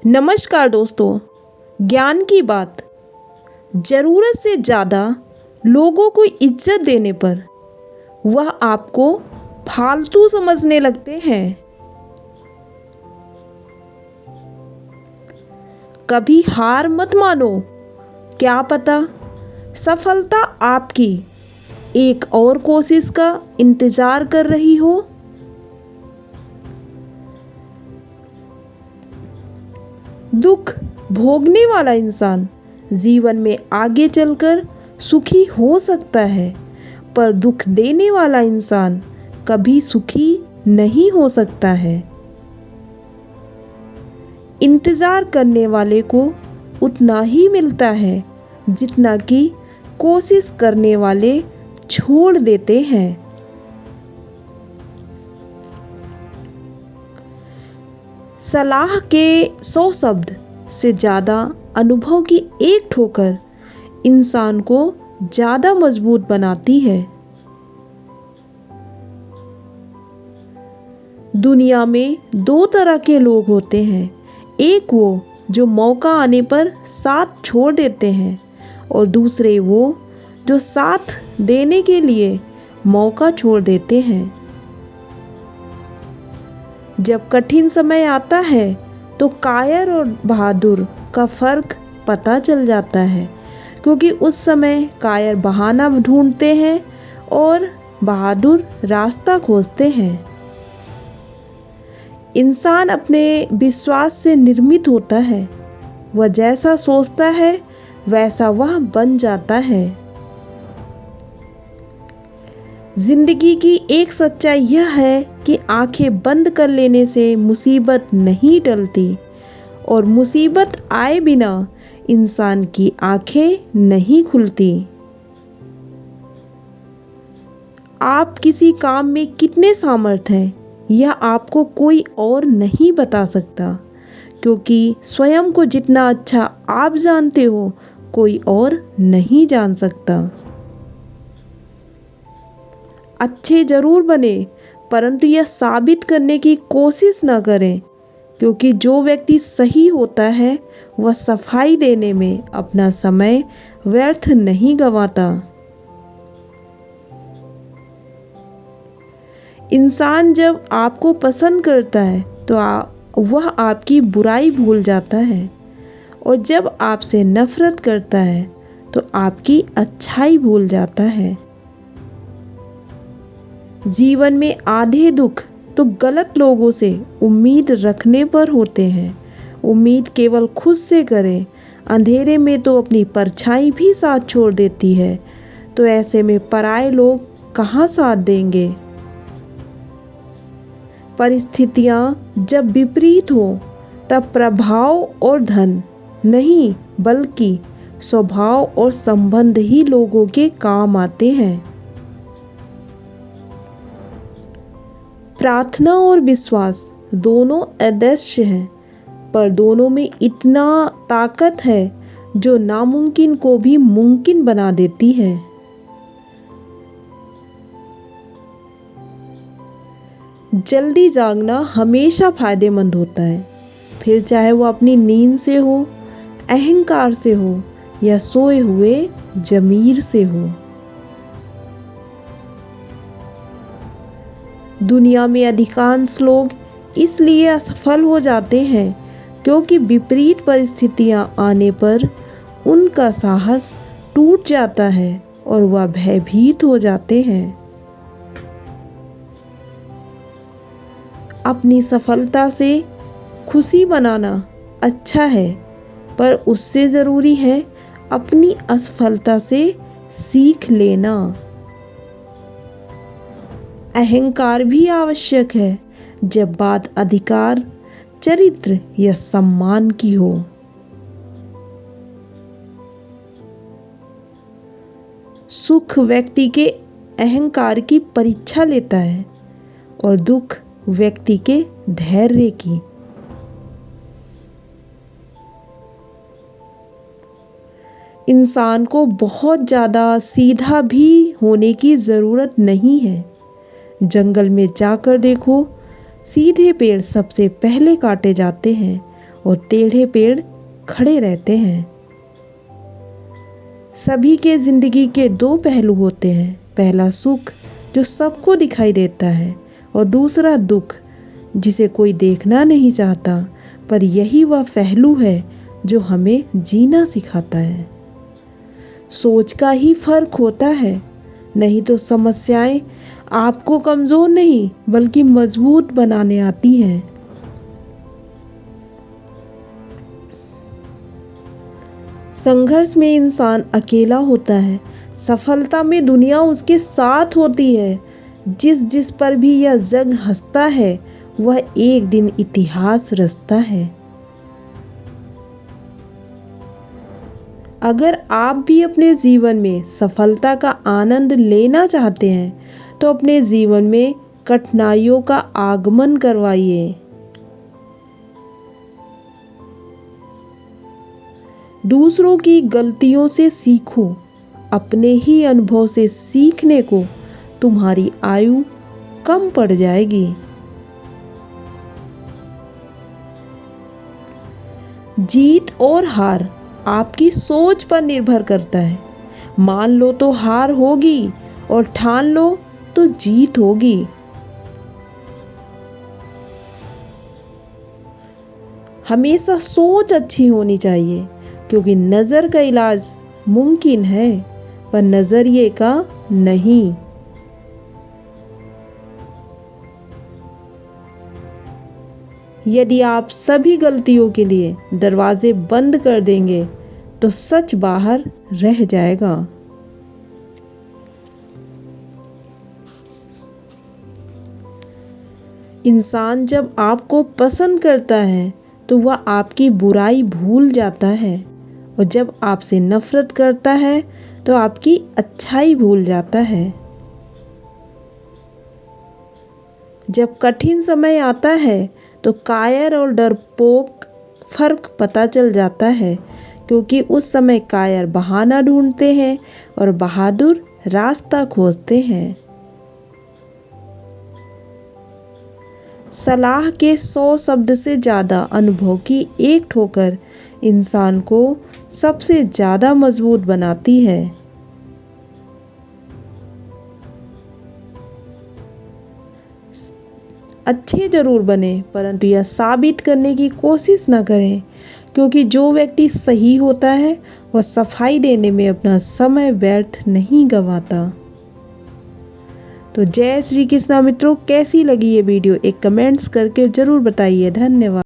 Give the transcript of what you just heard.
नमस्कार दोस्तों। ज्ञान की बात। ज़रूरत से ज़्यादा लोगों को इज्जत देने पर वह आपको फालतू समझने लगते हैं। कभी हार मत मानो, क्या पता सफलता आपकी एक और कोशिश का इंतज़ार कर रही हो। दुख भोगने वाला इंसान जीवन में आगे चलकर सुखी हो सकता है, पर दुख देने वाला इंसान कभी सुखी नहीं हो सकता है। इंतज़ार करने वाले को उतना ही मिलता है जितना कि कोशिश करने वाले छोड़ देते हैं। सलाह के 100 शब्द से ज़्यादा अनुभव की एक ठोकर इंसान को ज़्यादा मजबूत बनाती है। दुनिया में दो तरह के लोग होते हैं, एक वो जो मौका आने पर साथ छोड़ देते हैं और दूसरे वो जो साथ देने के लिए मौका छोड़ देते हैं। जब कठिन समय आता है तो कायर और बहादुर का फर्क पता चल जाता है, क्योंकि उस समय कायर बहाना ढूंढते हैं और बहादुर रास्ता खोजते हैं। इंसान अपने विश्वास से निर्मित होता है। वह जैसा सोचता है वैसा वह बन जाता है। जिंदगी की एक सच्चाई यह है कि आंखें बंद कर लेने से मुसीबत नहीं टलती और मुसीबत आए बिना इंसान की आंखें नहीं खुलती। आप किसी काम में कितने सामर्थ हैं यह आपको कोई और नहीं बता सकता, क्योंकि स्वयं को जितना अच्छा आप जानते हो कोई और नहीं जान सकता। अच्छे जरूर बने, परंतु यह साबित करने की कोशिश न करें, क्योंकि जो व्यक्ति सही होता है वह सफाई देने में अपना समय व्यर्थ नहीं गंवाता। इंसान जब आपको पसंद करता है तो वह आपकी बुराई भूल जाता है, और जब आपसे नफरत करता है तो आपकी अच्छाई भूल जाता है। जीवन में आधे दुख तो गलत लोगों से उम्मीद रखने पर होते हैं। उम्मीद केवल खुद से करें, अंधेरे में तो अपनी परछाई भी साथ छोड़ देती है, तो ऐसे में पराये लोग कहाँ साथ देंगे। परिस्थितियाँ जब विपरीत हो तब प्रभाव और धन नहीं बल्कि स्वभाव और संबंध ही लोगों के काम आते हैं। प्रार्थना और विश्वास दोनों अदृश्य हैं, पर दोनों में इतना ताकत है जो नामुमकिन को भी मुमकिन बना देती है। जल्दी जागना हमेशा फायदेमंद होता है, फिर चाहे वो अपनी नींद से हो, अहंकार से हो या सोए हुए जमीर से हो। दुनिया में अधिकांश लोग इसलिए असफल हो जाते हैं क्योंकि विपरीत परिस्थितियां आने पर उनका साहस टूट जाता है और वह भयभीत हो जाते हैं। अपनी सफलता से खुशी मनाना अच्छा है, पर उससे ज़रूरी है अपनी असफलता से सीख लेना। अहंकार भी आवश्यक है जब बात अधिकार, चरित्र या सम्मान की हो। सुख व्यक्ति के अहंकार की परीक्षा लेता है और दुख व्यक्ति के धैर्य की। इंसान को बहुत ज़्यादा सीधा भी होने की ज़रूरत नहीं है। जंगल में जाकर देखो, सीधे पेड़ सबसे पहले काटे जाते हैं और टेढ़े पेड़ खड़े रहते हैं। सभी के जिंदगी के दो पहलू होते हैं। पहला सुख जो सबको दिखाई देता है और दूसरा दुख जिसे कोई देखना नहीं चाहता, पर यही वह पहलू है जो हमें जीना सिखाता है। सोच का ही फर्क होता है, नहीं तो समस्याएं आपको कमज़ोर नहीं बल्कि मजबूत बनाने आती हैं। संघर्ष में इंसान अकेला होता है, सफलता में दुनिया उसके साथ होती है। जिस पर भी यह जग हंसता है वह एक दिन इतिहास रचता है। अगर आप भी अपने जीवन में सफलता का आनंद लेना चाहते हैं तो अपने जीवन में कठिनाइयों का आगमन करवाइए। दूसरों की गलतियों से सीखो, अपने ही अनुभव से सीखने को तुम्हारी आयु कम पड़ जाएगी। जीत और हार आपकी सोच पर निर्भर करता है। मान लो तो हार होगी और ठान लो तो जीत होगी। हमेशा सोच अच्छी होनी चाहिए, क्योंकि नज़र का इलाज मुमकिन है पर नज़रिए का नहीं। यदि आप सभी गलतियों के लिए दरवाजे बंद कर देंगे तो सच बाहर रह जाएगा। इंसान जब आपको पसंद करता है तो वह आपकी बुराई भूल जाता है, और जब आपसे नफरत करता है तो आपकी अच्छाई भूल जाता है। जब कठिन समय आता है तो कायर और डरपोक फर्क पता चल जाता है, क्योंकि उस समय कायर बहाना ढूंढते हैं और बहादुर रास्ता खोजते हैं। सलाह के 100 शब्द से ज़्यादा अनुभव की एक ठोकर इंसान को सबसे ज़्यादा मजबूत बनाती है। अच्छे जरूर बने, परंतु यह साबित करने की कोशिश न करें, क्योंकि जो व्यक्ति सही होता है वह सफाई देने में अपना समय व्यर्थ नहीं गंवाता। तो जय श्री कृष्णा मित्रों, कैसी लगी ये वीडियो एक कमेंट्स करके ज़रूर बताइए। धन्यवाद।